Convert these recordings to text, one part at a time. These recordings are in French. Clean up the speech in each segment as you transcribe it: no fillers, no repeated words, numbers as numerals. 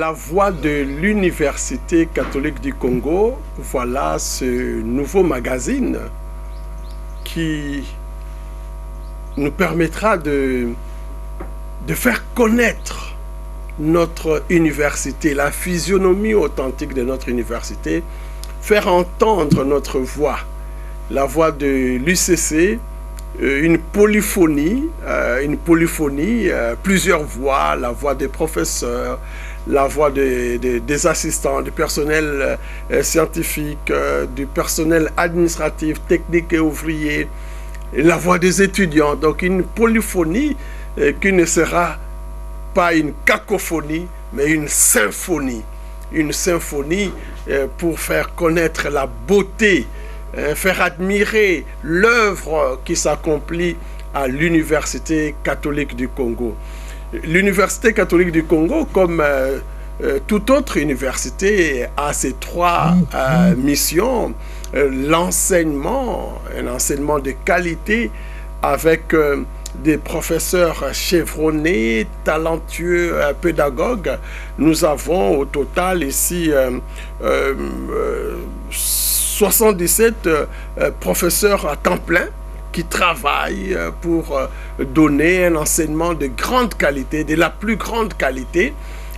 La voix de l'Université catholique du Congo, voilà ce nouveau magazine qui nous permettra de faire connaître notre université, la physionomie authentique de notre université, faire entendre notre voix, la voix de l'UCC, une polyphonie, plusieurs voix, la voix des professeurs, la voix des assistants, du personnel scientifique, du personnel administratif, technique et ouvrier, et la voix des étudiants. Donc une polyphonie qui ne sera pas une cacophonie, mais une symphonie. Une symphonie pour faire connaître la beauté, faire admirer l'œuvre qui s'accomplit à l'Université catholique du Congo. L'Université catholique du Congo, comme toute autre université, a ses trois missions. L'enseignement, un enseignement de qualité avec des professeurs chevronnés, talentueux pédagogues. Nous avons au total ici 77 professeurs à temps plein qui travaillent pour donner un enseignement de grande qualité, de la plus grande qualité.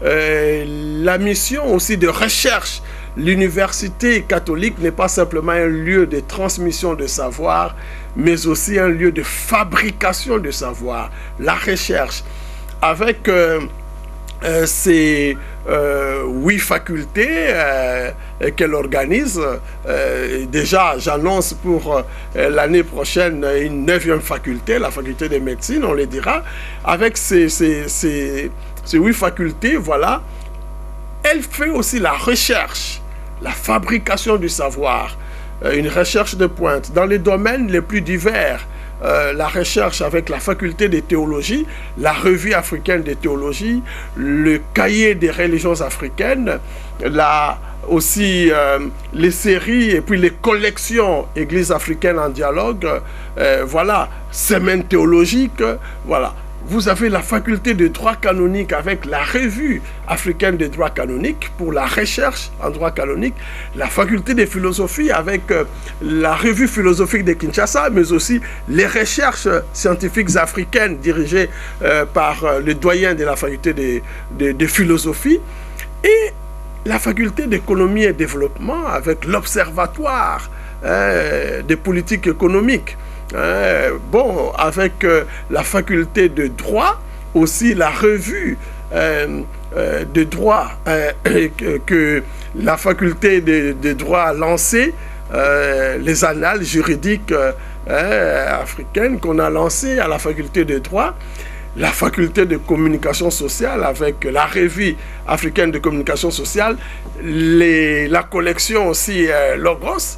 La mission aussi de recherche. L'université catholique n'est pas simplement un lieu de transmission de savoir, mais aussi un lieu de fabrication de savoir, la recherche. Avec ces 8 facultés qu'elle organise, déjà j'annonce pour l'année prochaine une 9e faculté, la faculté de médecine, on le dira. Avec ces 8 facultés, voilà, elle fait aussi la recherche, la fabrication du savoir, une recherche de pointe dans les domaines les plus divers. La recherche avec la faculté de théologie, la revue africaine de théologie, le cahier des religions africaines, aussi les séries et puis les collections Église africaine en dialogue, voilà, semaine théologique, voilà. Vous avez la faculté de droit canonique avec la revue africaine de droit canonique pour la recherche en droit canonique, la faculté de philosophie avec la revue philosophique de Kinshasa, mais aussi les recherches scientifiques africaines dirigées par le doyen de la faculté de philosophie, et la faculté d'économie et développement avec l'observatoire des politiques économiques. Bon, avec la faculté de droit, aussi la revue de droit que la faculté de droit a lancée, les annales juridiques africaines qu'on a lancées à la faculté de droit, la faculté de communication sociale avec la revue africaine de communication sociale, la collection aussi Logos.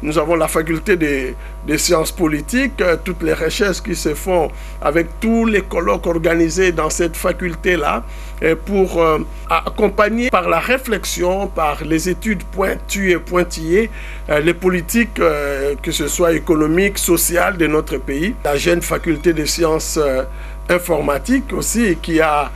Nous avons la faculté des sciences politiques, toutes les recherches qui se font avec tous les colloques organisés dans cette faculté-là pour accompagner par la réflexion, par les études pointues et pointillées, les politiques, que ce soit économiques, sociales de notre pays. La jeune faculté des sciences informatique aussi, qui a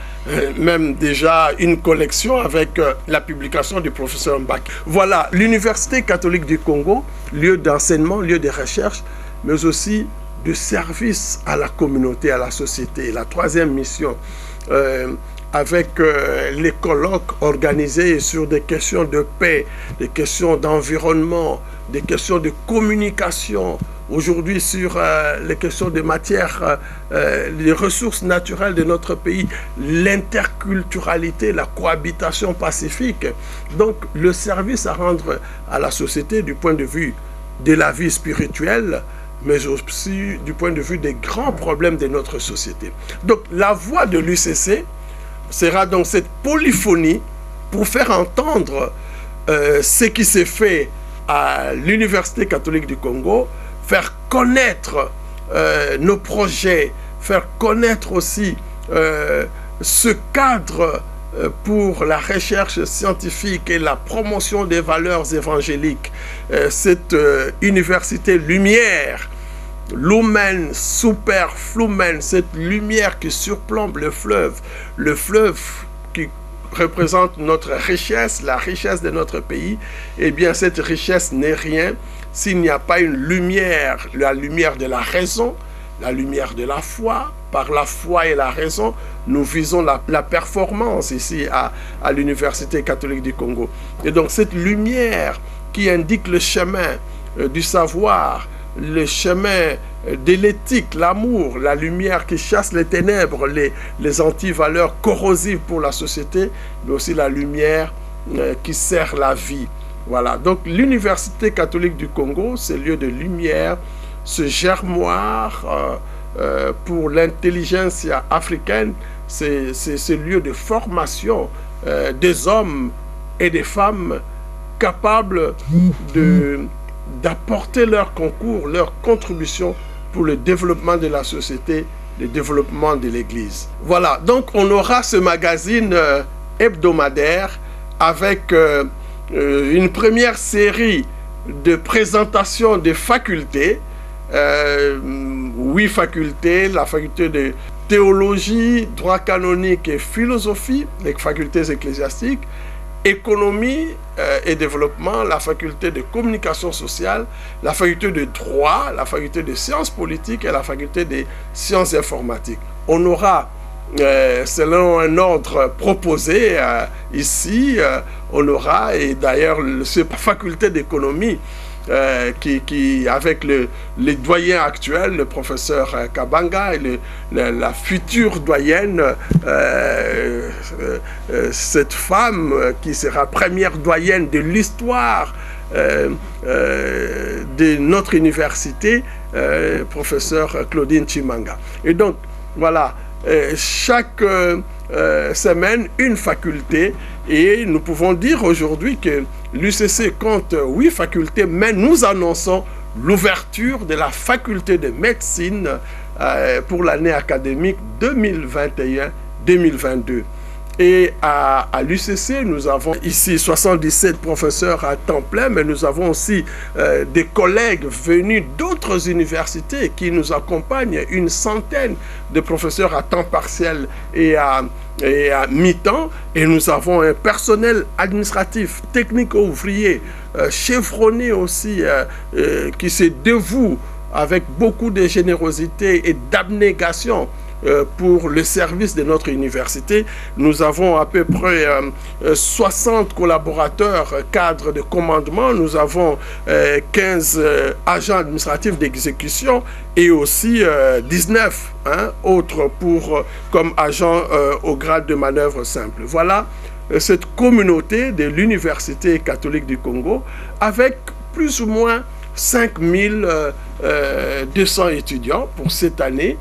même déjà une collection avec la publication du professeur Mbaki. Voilà, l'Université catholique du Congo, lieu d'enseignement, lieu de recherche, mais aussi de service à la communauté, à la société. La 3e mission, avec les colloques organisés sur des questions de paix, des questions d'environnement, des questions de communication, aujourd'hui sur les questions de matières, les ressources naturelles de notre pays, l'interculturalité, la cohabitation pacifique. Donc le service à rendre à la société du point de vue de la vie spirituelle, mais aussi du point de vue des grands problèmes de notre société. Donc la voix de l'UCC sera donc cette polyphonie pour faire entendre ce qui s'est fait à l'Université catholique du Congo, faire connaître nos projets, faire connaître aussi ce cadre pour la recherche scientifique et la promotion des valeurs évangéliques. Cette université lumière, Lumen Super Flumen, cette lumière qui surplombe le fleuve qui représente notre richesse, la richesse de notre pays, eh bien cette richesse n'est rien s'il n'y a pas une lumière, la lumière de la raison, la lumière de la foi. Par la foi et la raison, nous visons la performance ici à l'Université catholique du Congo. Et donc cette lumière qui indique le chemin du savoir, le chemin de l'éthique, l'amour, la lumière qui chasse les ténèbres, les antivaleurs corrosives pour la société, mais aussi la lumière qui sert la vie. Voilà, donc l'Université catholique du Congo, ce lieu de lumière, ce germoir pour l'intelligence africaine, c'est ce lieu de formation des hommes et des femmes capables d'apporter leur concours, leur contribution pour le développement de la société, le développement de l'Église. Voilà, donc on aura ce magazine hebdomadaire avec une première série de présentations des facultés, 8 facultés, la faculté de théologie, droit canonique et philosophie, les facultés ecclésiastiques, économie et développement, la faculté de communication sociale, la faculté de droit, la faculté de sciences politiques et la faculté de sciences informatiques. On aura, selon un ordre proposé ici, on aura, et d'ailleurs, cette faculté d'économie, qui avec le doyen actuel, le professeur Kabanga, et la future doyenne, cette femme qui sera première doyenne de l'histoire de notre université, professeur Claudine Chimanga. Et donc, voilà, chaque semaine, une faculté, et nous pouvons dire aujourd'hui que l'UCC compte 8 facultés, mais nous annonçons l'ouverture de la faculté de médecine pour l'année académique 2021-2022. Et à l'UCC, nous avons ici 77 professeurs à temps plein, mais nous avons aussi des collègues venus d'autres universités qui nous accompagnent, une centaine de professeurs à temps partiel et à mi-temps, et nous avons un personnel administratif, technico-ouvrier, chevronné aussi, qui se dévoue avec beaucoup de générosité et d'abnégation pour le service de notre université. Nous avons à peu près 60 collaborateurs cadres de commandement, nous avons 15 agents administratifs d'exécution et aussi 19 autres comme agents au grade de manœuvre simple. Voilà cette communauté de l'Université catholique du Congo avec plus ou moins 5200 étudiants pour cette année,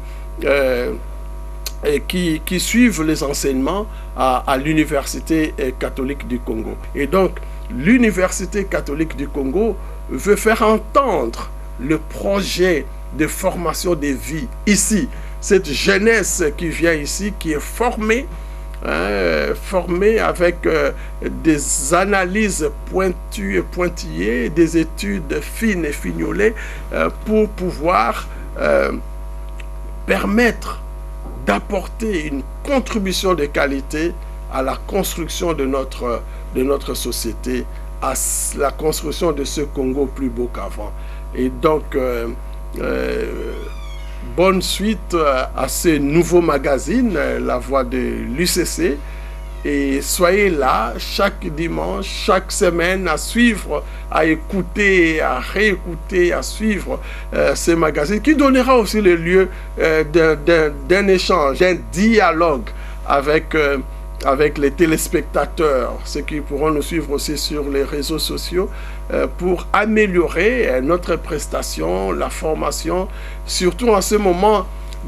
qui suivent les enseignements à l'Université catholique du Congo. Et donc, l'Université catholique du Congo veut faire entendre le projet de formation des vies ici. Cette jeunesse qui vient ici, qui est formée, formée avec des analyses pointues et pointillées, des études fines et fignolées pour pouvoir permettre d'apporter une contribution de qualité à la construction de notre société, à la construction de ce Congo plus beau qu'avant. Et donc, bonne suite à ce nouveau magazine, La Voix de l'UCC. Et soyez là chaque dimanche, chaque semaine à suivre, à écouter, à réécouter, à suivre ces magazines qui donnera aussi le lieu d'un échange, d'un dialogue avec les téléspectateurs, ceux qui pourront nous suivre aussi sur les réseaux sociaux pour améliorer notre prestation, la formation, surtout en ce moment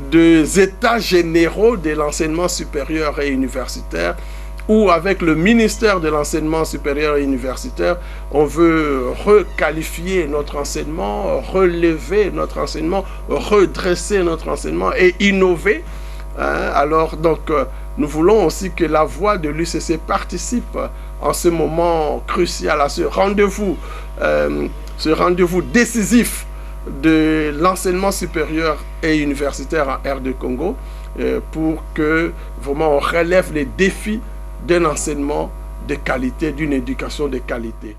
des états généraux de l'enseignement supérieur et universitaire, où avec le ministère de l'enseignement supérieur et universitaire, on veut requalifier notre enseignement, relever notre enseignement, redresser notre enseignement et innover. Alors, donc, nous voulons aussi que la voix de l'UCC participe en ce moment crucial, à ce rendez-vous décisif de l'enseignement supérieur et universitaire en R2 Congo, pour que vraiment on relève les défis d'un enseignement de qualité, d'une éducation de qualité.